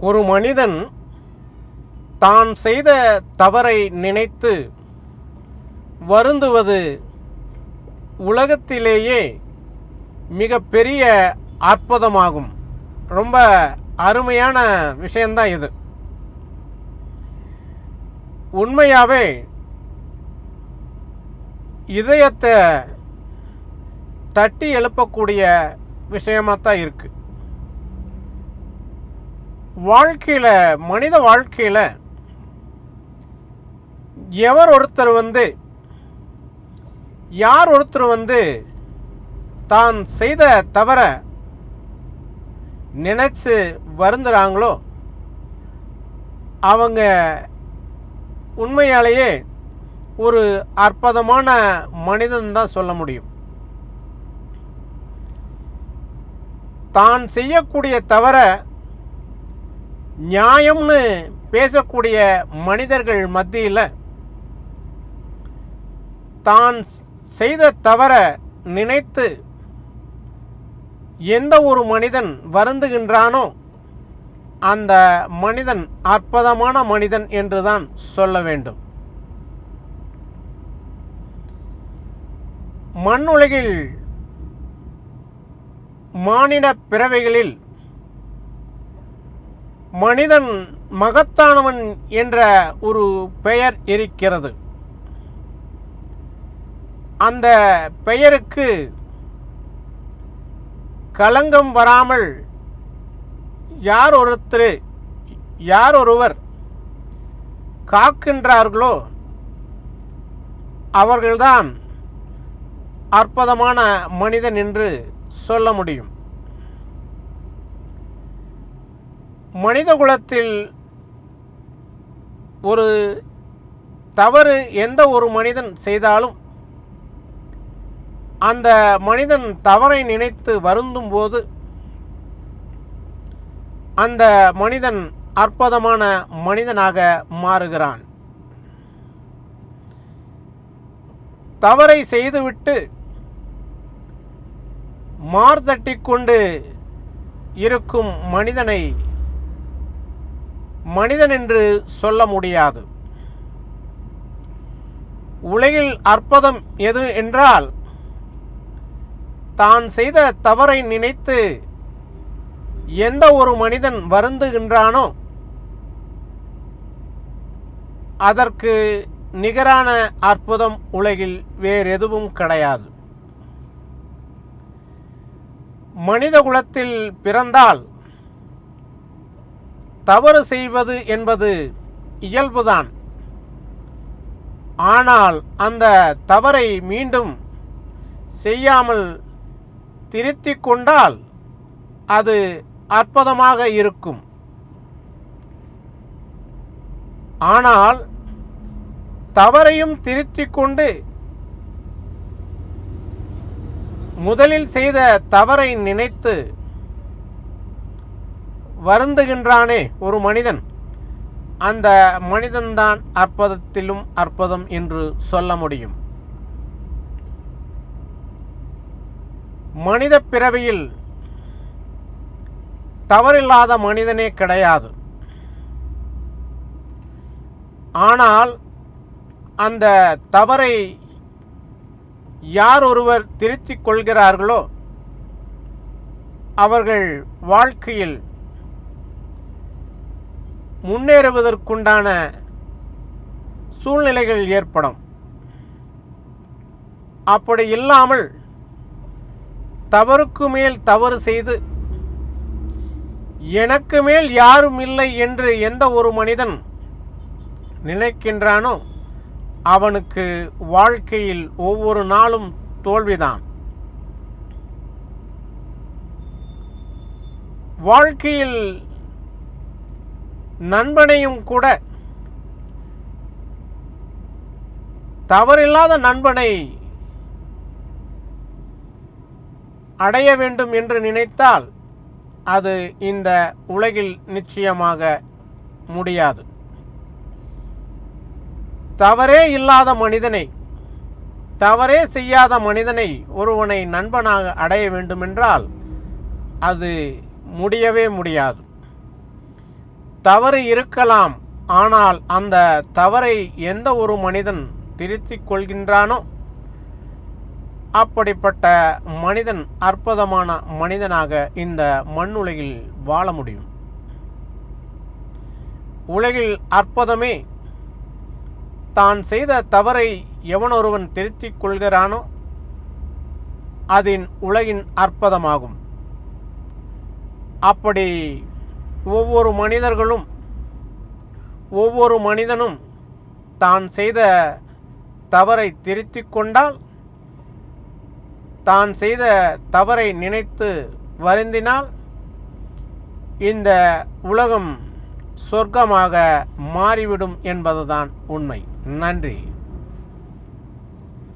ஒரு மனிதன் தான் செய்த தவறை நினைத்து வருந்துவது உலகத்திலேயே மிகப்பெரிய அற்புதமாகும். ரொம்ப அருமையான விஷயந்தான் இது. உண்மையாகவே இதயத்தை தட்டி எழுப்பக்கூடிய விஷயமாகத்தான் இருக்குது. வாழ்க்கையில், மனித வாழ்க்கையில் யார் ஒருத்தர் தான் செய்த தவறை நினைச்சு வருந்துறாங்களோ அவங்க உண்மையாலேயே ஒரு அற்புதமான மனிதன் தான் சொல்ல முடியும். தான் செய்யக்கூடிய தவறை நியாயம்னு பேசக்கூடிய மனிதர்கள் மத்தியில் தான் செய்த தவறை நினைத்து எந்த ஒரு மனிதன் வருந்துகின்றானோ அந்த மனிதன் அற்புதமான மனிதன் என்றுதான் சொல்ல வேண்டும். மண்ணுலகில் மானிட பிறவைகளில் மனிதன் மகத்தானவன் என்ற ஒரு பெயர் இருக்கிறது. அந்த பெயருக்கு களங்கம் வராமல் யாரொருவர் காக்கின்றார்களோ அவர்கள்தான் அற்புதமான மனிதன் என்று சொல்ல முடியும். மனித குலத்தில் ஒரு தவறு எந்த ஒரு மனிதன் செய்தாலும் அந்த மனிதன் தவறை நினைத்து வருந்தும் போது அந்த மனிதன் அற்புதமான மனிதனாக மாறுகிறான். தவறை செய்துவிட்டு மார்தட்டிக் கொண்டு இருக்கும் மனிதனை மனிதன் என்று சொல்ல முடியாது. உலகில் அற்புதம் எது என்றால் தான் செய்த தவறை நினைத்து எந்த ஒரு மனிதன் வருந்துகின்றானோ அதற்கு நிகரான அற்புதம் உலகில் வேறெதுவும் கிடையாது. மனித குலத்தில் பிறந்தால் தவறு செய்வது என்பது இயல்புதான். ஆனால் அந்த தவறை மீண்டும் செய்யாமல் திருத்திக் கொண்டால் அது அற்புதமாக இருக்கும். ஆனால் தவறையும் திருத்திக் கொண்டு முதலில் செய்த தவறை நினைத்து வருந்துகின்றானே ஒரு மனிதன், அந்த மனிதன்தான் அற்புதத்திலும் அற்புதம் என்று சொல்ல முடியும். மனித பிறவியில் தவறில்லாத மனிதனே கிடையாது. ஆனால் அந்த தவறை யார் ஒருவர் திருத்திக் கொள்கிறார்களோ அவர்கள் வாழ்க்கையில் முன்னேறுவதற்குண்டான சூழ்நிலைகள் ஏற்படும். அப்படி இல்லாமல் தவறுக்கு மேல் தவறு செய்து எனக்கு மேல் யாரும் இல்லை என்று எந்த ஒரு மனிதன் நினைக்கின்றானோ அவனுக்கு வாழ்க்கையில் ஒவ்வொரு நாளும் தோல்விதான். வாழ்க்கையில் நண்பனையும் கூட தவறில்லாத நண்பனை அடைய வேண்டும் என்று நினைத்தால் அது இந்த உலகில் நிச்சயமாக முடியாது. தவறே இல்லாத மனிதனை, தவறே செய்யாத மனிதனை ஒருவனை நண்பனாக அடைய வேண்டுமென்றால் அது முடியவே முடியாது. தவறு இருக்கலாம். ஆனால் அந்த தவறை எந்த ஒரு மனிதன் திருத்திக் கொள்கின்றானோ அப்படிப்பட்ட மனிதன் அற்புதமான மனிதனாக இந்த மண்ணுலகில் வாழ முடியும். உலகில் அற்புதமே தான் செய்த தவறை எவனொருவன் திருத்திக் கொள்கிறானோ அதின் உலகின் அற்புதமாகும். அப்படி ஒவ்வொரு மனிதனும் தான் செய்த தவறை திருத்திக் கொண்டால், தான் செய்த தவறை நினைத்து வருந்தினால் இந்த உலகம் சொர்க்கமாக மாறிவிடும் என்பதுதான் உண்மை. நன்றி.